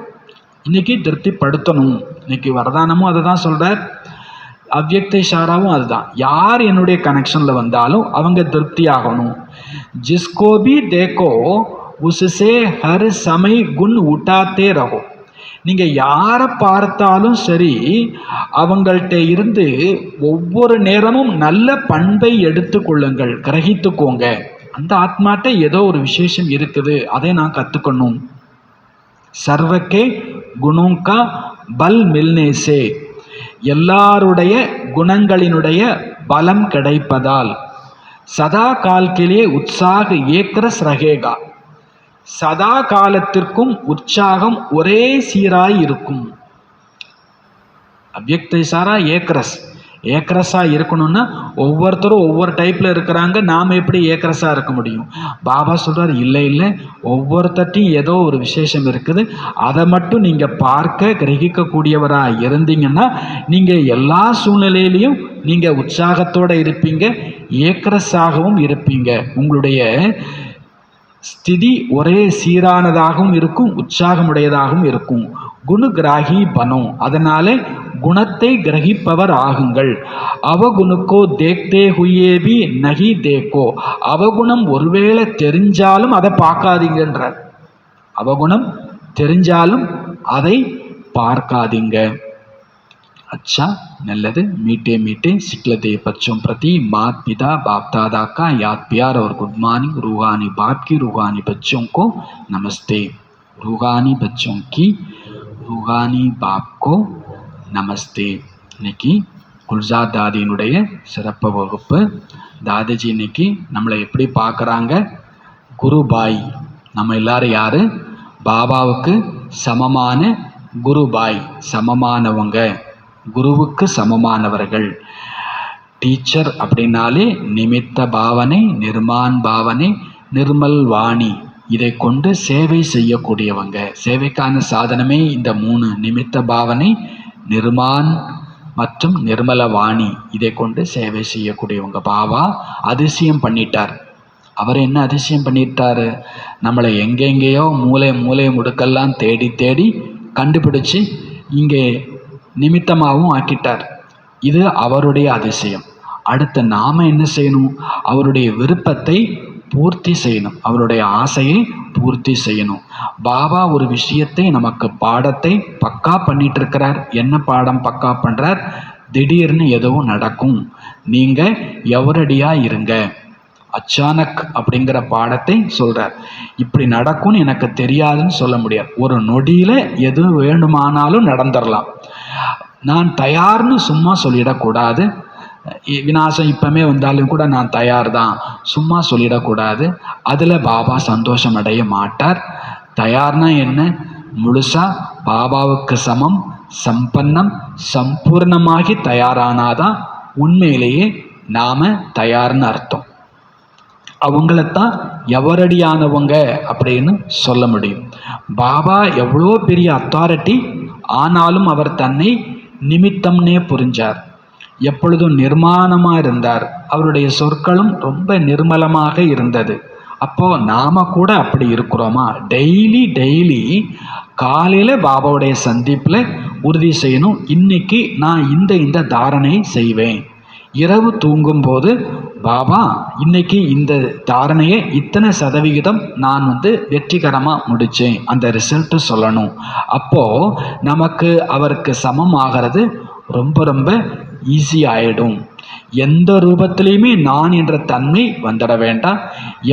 இன்றைக்கி திருப்திப்படுத்தணும். இன்றைக்கி வரதானமும் அதை தான் சொல்கிறார், அவ்யக்த இஷாராவும் அதுதான். யார் என்னுடைய கனெக்ஷனில் வந்தாலும் அவங்க திருப்தி ஆகணும். ஜிஸ்கோ பி தேக்கோ உஸ்ஸே ஹர் சமய் குண் உட்டாத்தே ரஹோ. நீங்கள் யாரை பார்த்தாலும் சரி, அவங்கள்ட்ட இருந்து ஒவ்வொரு நேரமும் நல்ல பண்பை எடுத்து கொள்ளுங்கள், கிரகித்துக்கோங்க. அந்த ஆத்மாட்ட ஏதோ ஒரு விசேஷம் இருக்குது, அதை நான் கற்றுக்கணும். சர்வக்கே குணோங்கா பல் மில்னேசே. எல்லாருடைய குணங்களினுடைய பலம் கிடைப்பதால் சதா கால்கிலே உற்சாக ஏக்கரஸ் ரகேகா. சதா காலத்திற்கும் உற்சாகம் ஒரே சீராய் இருக்கும். அவ்யக்த இஷாரா ஏக்கரஸாக இருக்கணும்னா ஒவ்வொருத்தரும் ஒவ்வொரு டைப்பில் இருக்கிறாங்க. நாம் எப்படி ஏக்கரஸாக இருக்க முடியும்? பாபா சொல்கிறார், இல்லை, ஒவ்வொருத்தையும் ஏதோ ஒரு விசேஷம் இருக்குது. அதை மட்டும் நீங்கள் பார்க்க கிரகிக்கக்கூடியவராக இருந்தீங்கன்னா நீங்கள் எல்லா சூழ்நிலையிலையும் நீங்கள் உற்சாகத்தோடு இருப்பீங்க, ஏக்கரஸாகவும் இருப்பீங்க. உங்களுடைய ஸ்திதி ஒரே சீரானதாகவும் இருக்கும், உற்சாகமுடையதாகவும் இருக்கும். குணகிராகி பனோ. அதனால குணத்தை கிரகிப்பவர் ஆகுங்கள். அவகுணுக்கோ தேக்தே ஹுயேபி நகி தேக்கோ. அவகுணம் ஒருவேளை தெரிஞ்சாலும் அதை பார்க்காதீங்கன்றார். அவகுணம் தெரிஞ்சாலும் அதை பார்க்காதீங்க. अच्छा நல்லது. मीठे मीठे सिखलते बच्चों प्रति मात पिता बाप दादा का याद प्यार और गुड मॉर्निंग. रूहानी बाप की रूहानी बच्चों को नमस्ते. रूहानी बच्चों की रूहानी बाप को நமஸ்தே. இன்னைக்கு குல்ஜாத் தாதியினுடைய சிறப்பு வகுப்பு. தாதிஜி இன்னைக்கு நம்மளை எப்படி பார்க்குறாங்க? குருபாய். நம்ம எல்லாரும் யார்? பாபாவுக்கு சமமான குருபாய், சமமானவங்க, குருவுக்கு சமமானவர்கள். டீச்சர் அப்படின்னாலே நிமித்த பாவனை, நிர்மான் பாவனை, நிர்மல் வாணி. இதை கொண்டு சேவை செய்யக்கூடியவங்க. சேவைக்கான சாதனமே இந்த 3: நிமித்த பாவனை, நிர்மான் மற்றும் நிர்மல வாணி இதை கொண்டு சேவை செய்யக்கூடியவங்க. பாபா அதிசயம் பண்ணிட்டார். அவர் என்ன அதிசயம் பண்ணிட்டாரு? நம்மளை எங்கெங்கேயோ மூலை முடுக்கெல்லாம் தேடி தேடி கண்டுபிடிச்சு இங்கே நிமித்தமாகவும் ஆக்கிட்டார். இது அவருடைய அதிசயம். அடுத்து நாம் என்ன செய்யணும்? அவருடைய விருப்பத்தை பூர்த்தி செய்யணும், அவருடைய ஆசையை பூர்த்தி செய்யணும். பாபா ஒரு விஷயத்தை நமக்கு பாடத்தை பக்கா பண்ணிட்டு இருக்கிறார். என்ன பாடம் பக்கா பண்ணுறார்? திடீர்னு எதுவும் நடக்கும், நீங்கள் எவரடியாக இருங்க. அச்சானக் அப்படிங்கிற பாடத்தை சொல்கிறார். இப்படி நடக்கும்னு எனக்கு தெரியாதுன்னு சொல்ல முடியாது. ஒரு நொடியில் எது வேண்டுமானாலும் நடந்துடலாம். நான் தயார்னு சும்மா சொல்லிடக்கூடாது. விநாசம் இப்பமே வந்தாலும் கூட நான் தயார் தான் சும்மா சொல்லிடக்கூடாது. அதில் பாபா சந்தோஷம் அடைய மாட்டார். தயார்னா என்ன? முழுசாக பாபாவுக்கு சமம், சம்பன்னம், சம்பூர்ணமாகி தயாரானாதான் உண்மையிலேயே நாம் தயார்னு அர்த்தம். அவங்களத்தான் எவரடியானவங்க அப்படின்னு சொல்ல முடியும். பாபா எவ்வளோ பெரிய அத்தாரிட்டி, ஆனாலும் அவர் தன்னை நிமித்தம்னே புரிஞ்சார். எப்பொழுதும் நிர்மாணமாக இருந்தார். அவருடைய சொற்களும் ரொம்ப நிர்மலமாக இருந்தது. அப்போது நாம் கூட அப்படி இருக்கிறோமா? டெய்லி காலையில் பாபாவுடைய சந்திப்பில் உறுதி செய்யணும், இன்னைக்கு நான் இந்த தாரணை செய்வேன். இரவு தூங்கும்போது பாபா இன்னைக்கு இந்த தாரணையை இத்தனை சதவிகிதம் நான் வெற்றிகரமாக முடித்தேன், அந்த ரிசல்ட்டு சொல்லணும். அப்போது நமக்கு அவருக்கு சமம் ஆகிறது ரொம்ப ஈஸி ஆகிடும். எந்த ரூபத்திலையுமே நான் என்ற தன்மை வந்துட வேண்டாம்.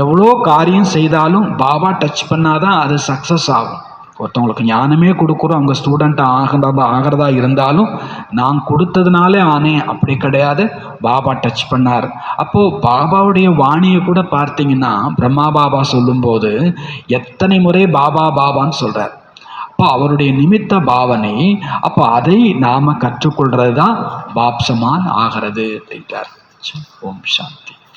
எவ்வளோ காரியம் செய்தாலும் பாபா டச் பண்ணாதான் அது சக்ஸஸ் ஆகும். ஒருத்தவங்களுக்கு ஞானமே கொடுக்குறோம், அவங்க ஸ்டூடெண்ட்டாக ஆகிறதா இருந்தாலும் நான் கொடுத்ததுனாலே ஆனேன் அப்படி கிடையாது, பாபா டச் பண்ணார். அப்போது பாபாவுடைய வாணியை கூட பார்த்தீங்கன்னா பிரம்மா பாபா சொல்லும்போது எத்தனை முறை பாபான்னு சொல்கிறார். அப்போ அவருடைய நிமித்த பாவனை, அப்போ அதை நாம் கற்றுக்கொள்கிறது தான் பாப்சமான் ஆகிறது அப்படின்றார். ஓம் சாந்தி.